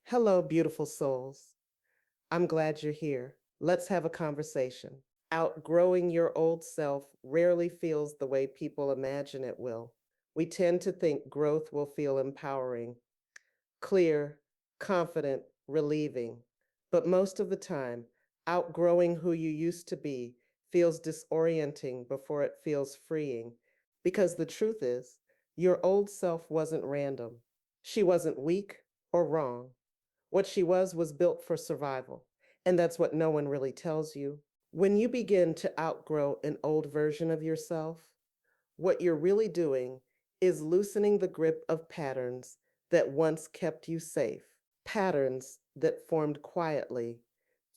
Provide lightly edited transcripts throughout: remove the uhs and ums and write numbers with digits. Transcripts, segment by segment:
Hello, beautiful souls. I'm glad you're here. Let's have a conversation. Outgrowing your old self rarely feels the way people imagine it will. We tend to think growth will feel empowering, clear, confident, relieving. But most of the time, outgrowing who you used to be feels disorienting before it feels freeing. Because the truth is, your old self wasn't random. She wasn't weak or wrong. What she was built for survival. And that's what no one really tells you. When you begin to outgrow an old version of yourself, what you're really doing is loosening the grip of patterns that once kept you safe, patterns that formed quietly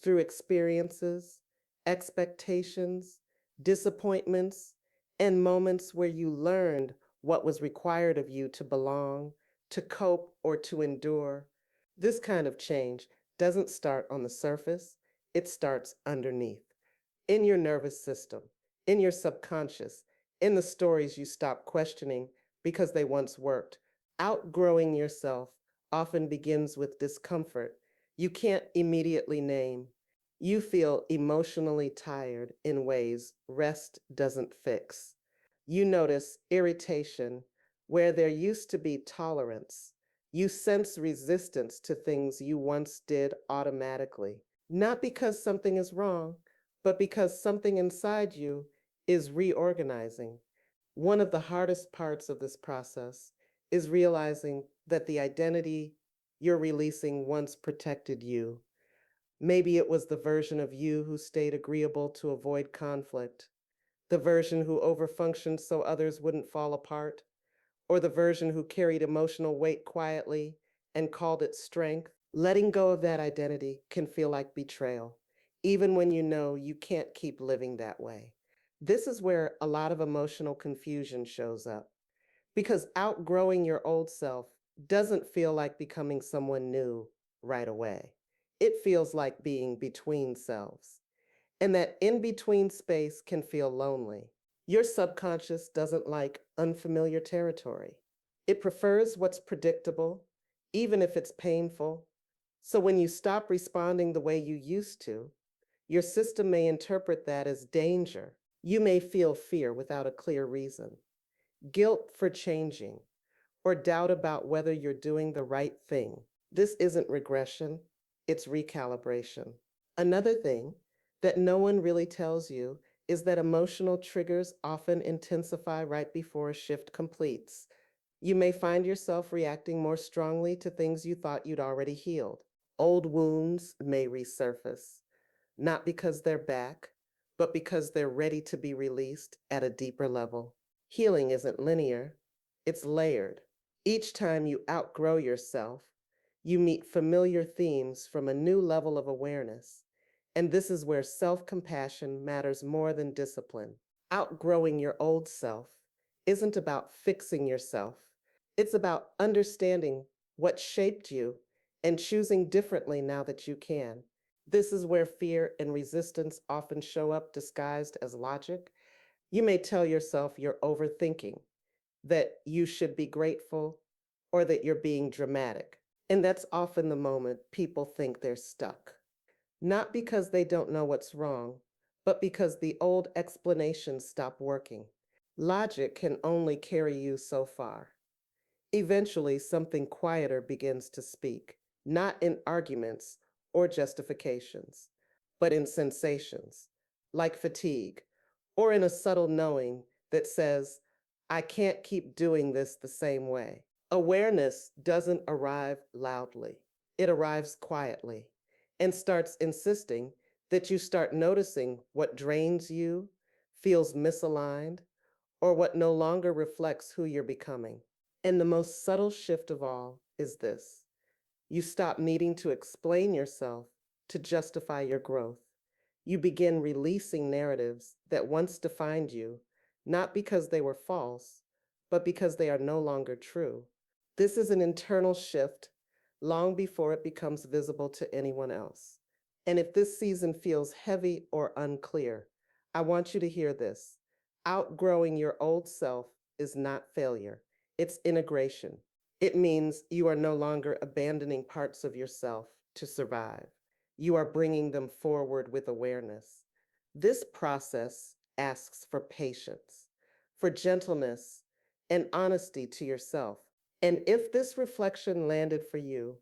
through experiences, expectations, disappointments, and moments where you learned what was required of you to belong, to cope, or to endure. This kind of change doesn't start on the surface, it starts underneath, in your nervous system, in your subconscious, in the stories you stop questioning because they once worked. Outgrowing yourself often begins with discomfort you can't immediately name. You feel emotionally tired in ways rest doesn't fix. You notice irritation where there used to be tolerance. You sense resistance to things you once did automatically, not because something is wrong, but because something inside you is reorganizing. One of the hardest parts of this process is realizing that the identity you're releasing once protected you. Maybe it was the version of you who stayed agreeable to avoid conflict, the version who overfunctioned so others wouldn't fall apart, or the version who carried emotional weight quietly and called it strength. Letting go of that identity can feel like betrayal, even when you know you can't keep living that way. This is where a lot of emotional confusion shows up because outgrowing your old self doesn't feel like becoming someone new right away. It feels like being between selves. And that in between space can feel lonely. Your subconscious doesn't like unfamiliar territory. It prefers what's predictable, even if it's painful. So when you stop responding the way you used to, your system may interpret that as danger. You may feel fear without a clear reason, guilt for changing, or doubt about whether you're doing the right thing. This isn't regression, it's recalibration. Another thing that no one really tells you is that emotional triggers often intensify right before a shift completes. You may find yourself reacting more strongly to things you thought you'd already healed. Old wounds may resurface, not because they're back, but because they're ready to be released at a deeper level. Healing isn't linear, it's layered. Each time you outgrow yourself, you meet familiar themes from a new level of awareness. And this is where self compassion matters more than discipline. Outgrowing your old self isn't about fixing yourself, it's about understanding what shaped you and choosing differently now that you can. This is where fear and resistance often show up disguised as logic. You may tell yourself you're overthinking, that you should be grateful, or that you're being dramatic. And that's often the moment people think they're stuck. Not because they don't know what's wrong, but because the old explanations stop working. Logic can only carry you so far. Eventually, something quieter begins to speak, not in arguments or justifications, but in sensations, like fatigue, or in a subtle knowing that says, I can't keep doing this the same way. Awareness doesn't arrive loudly, it arrives quietly and starts insisting that you start noticing what drains you, feels misaligned, or what no longer reflects who you're becoming. And the most subtle shift of all is this: you stop needing to explain yourself to justify your growth. You begin releasing narratives that once defined you, not because they were false, but because they are no longer true. This is an internal shift long before it becomes visible to anyone else. And if this season feels heavy or unclear, I want you to hear this. Outgrowing your old self is not failure, it's integration. It means you are no longer abandoning parts of yourself to survive. You are bringing them forward with awareness. This process asks for patience, for gentleness, and honesty to yourself. And if this reflection landed for you,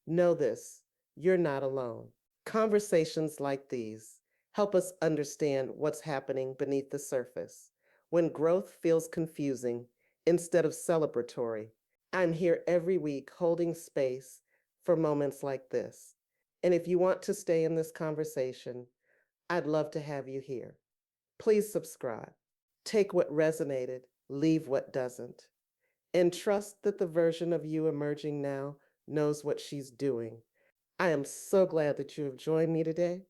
know this: you're not alone. Conversations like these help us understand what's happening beneath the surface. When growth feels confusing instead of celebratory, I'm here every week holding space for moments like this. And if you want to stay in this conversation, I'd love to have you here. Please subscribe. Take what resonated, leave what doesn't, and trust that the version of you emerging now knows what she's doing. I am so glad that you have joined me today.